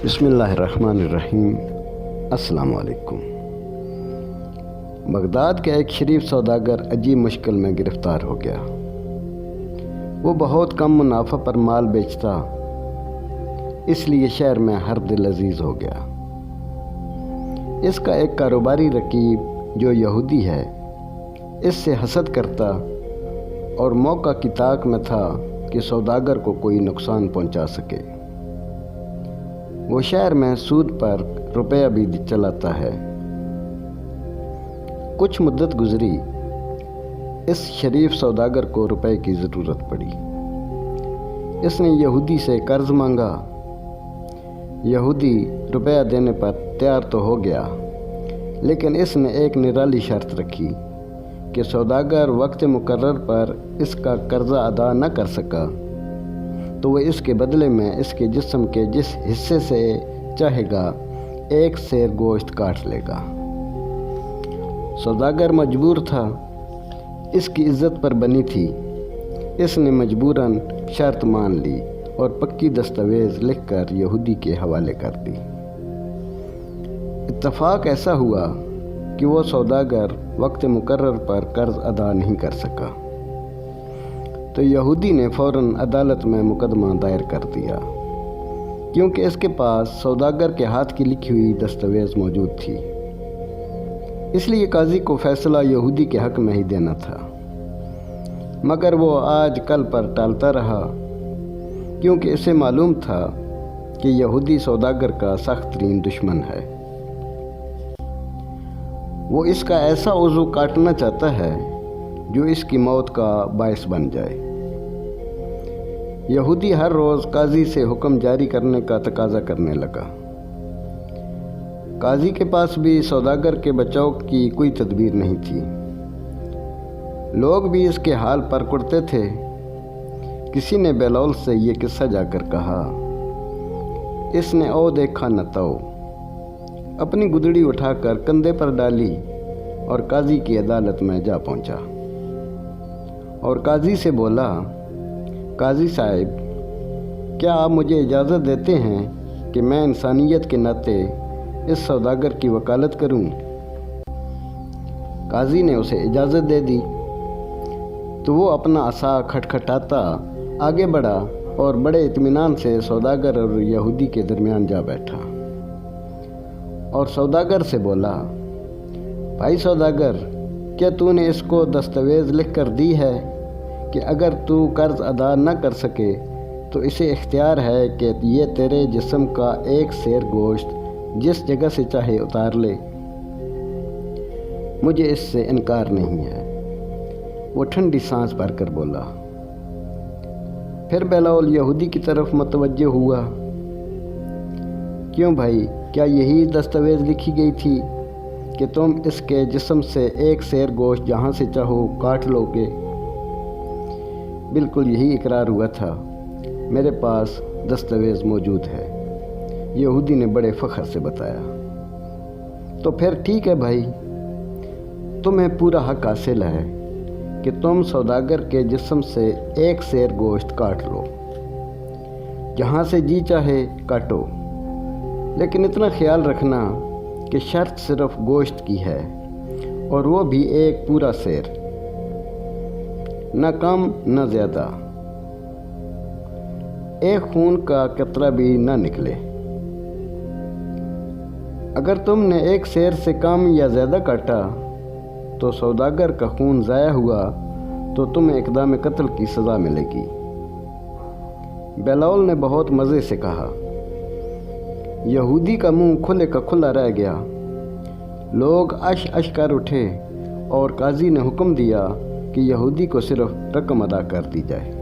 بسم اللہ الرحمن الرحیم۔ السلام علیکم۔ بغداد کا ایک شریف سوداگر عجیب مشکل میں گرفتار ہو گیا۔ وہ بہت کم منافع پر مال بیچتا، اس لیے شہر میں ہر دل عزیز ہو گیا۔ اس کا ایک کاروباری رقیب جو یہودی ہے اس سے حسد کرتا اور موقع کی طاق میں تھا کہ سوداگر کو کوئی نقصان پہنچا سکے۔ وہ شہر میں سود پر روپیہ بھی چلاتا ہے۔ کچھ مدت گزری، اس شریف سوداگر کو روپے کی ضرورت پڑی۔ اس نے یہودی سے قرض مانگا۔ یہودی روپیہ دینے پر تیار تو ہو گیا، لیکن اس نے ایک نرالی شرط رکھی کہ سوداگر وقت مقرر پر اس کا قرضہ ادا نہ کر سکا تو وہ اس کے بدلے میں اس کے جسم کے جس حصے سے چاہے گا ایک سیر گوشت کاٹ لے گا۔ سوداگر مجبور تھا، اس کی عزت پر بنی تھی۔ اس نے مجبوراً شرط مان لی اور پکی دستاویز لکھ کر یہودی کے حوالے کر دی۔ اتفاق ایسا ہوا کہ وہ سوداگر وقت مقرر پر قرض ادا نہیں کر سکا، تو یہودی نے فوراً عدالت میں مقدمہ دائر کر دیا، کیونکہ اس کے پاس سوداگر کے ہاتھ کی لکھی ہوئی دستاویز موجود تھی۔ اس لیے قاضی کو فیصلہ یہودی کے حق میں ہی دینا تھا، مگر وہ آج کل پر ٹالتا رہا، کیونکہ اسے معلوم تھا کہ یہودی سوداگر کا سخت ترین دشمن ہے۔ وہ اس کا ایسا عضو کاٹنا چاہتا ہے جو اس کی موت کا باعث بن جائے۔ یہودی ہر روز قاضی سے حکم جاری کرنے کا تقاضا کرنے لگا۔ قاضی کے پاس بھی سوداگر کے بچاؤ کی کوئی تدبیر نہیں تھی۔ لوگ بھی اس کے حال پر کڑتے تھے۔ کسی نے بلال سے یہ قصہ جا کر کہا، اس نے او دیکھا نہ تو، اپنی گدڑی اٹھا کر کندھے پر ڈالی اور قاضی کی عدالت میں جا پہنچا اور قاضی سے بولا، قاضی صاحب، کیا آپ مجھے اجازت دیتے ہیں کہ میں انسانیت کے ناطے اس سوداگر کی وکالت کروں؟ قاضی نے اسے اجازت دے دی تو وہ اپنا عصا کھٹکھٹاتا آگے بڑھا اور بڑے اطمینان سے سوداگر اور یہودی کے درمیان جا بیٹھا اور سوداگر سے بولا، بھائی سوداگر، کیا تو نے اس کو دستاویز لکھ کر دی ہے کہ اگر تو قرض ادا نہ کر سکے تو اسے اختیار ہے کہ یہ تیرے جسم کا ایک سیر گوشت جس جگہ سے چاہے اتار لے؟ مجھے اس سے انکار نہیں ہے، وہ ٹھنڈی سانس بھر کر بولا۔ پھر بلال یہودی کی طرف متوجہ ہوا، کیوں بھائی، کیا یہی دستاویز لکھی گئی تھی کہ تم اس کے جسم سے ایک سیر گوشت جہاں سے چاہو کاٹ لو گے؟ بالکل یہی اقرار ہوا تھا، میرے پاس دستاویز موجود ہے، یہودی نے بڑے فخر سے بتایا۔ تو پھر ٹھیک ہے بھائی، تمہیں پورا حق حاصل ہے کہ تم سوداگر کے جسم سے ایک سیر گوشت کاٹ لو، جہاں سے جی چاہے کاٹو، لیکن اتنا خیال رکھنا کہ شرط صرف گوشت کی ہے، اور وہ بھی ایک پورا سیر، نہ کم نہ زیادہ، ایک خون کا قطرہ بھی نہ نکلے۔ اگر تم نے ایک سیر سے کم یا زیادہ کاٹا تو سوداگر کا خون ضائع ہوا تو تمہیں اقدام قتل کی سزا ملے گی۔ بلال نے بہت مزے سے کہا۔ یہودی کا منہ کھلے کا کھلا رہ گیا۔ لوگ اش اش کر اٹھے اور قاضی نے حکم دیا کہ یہودی کو صرف رقم ادا کر دی جائے۔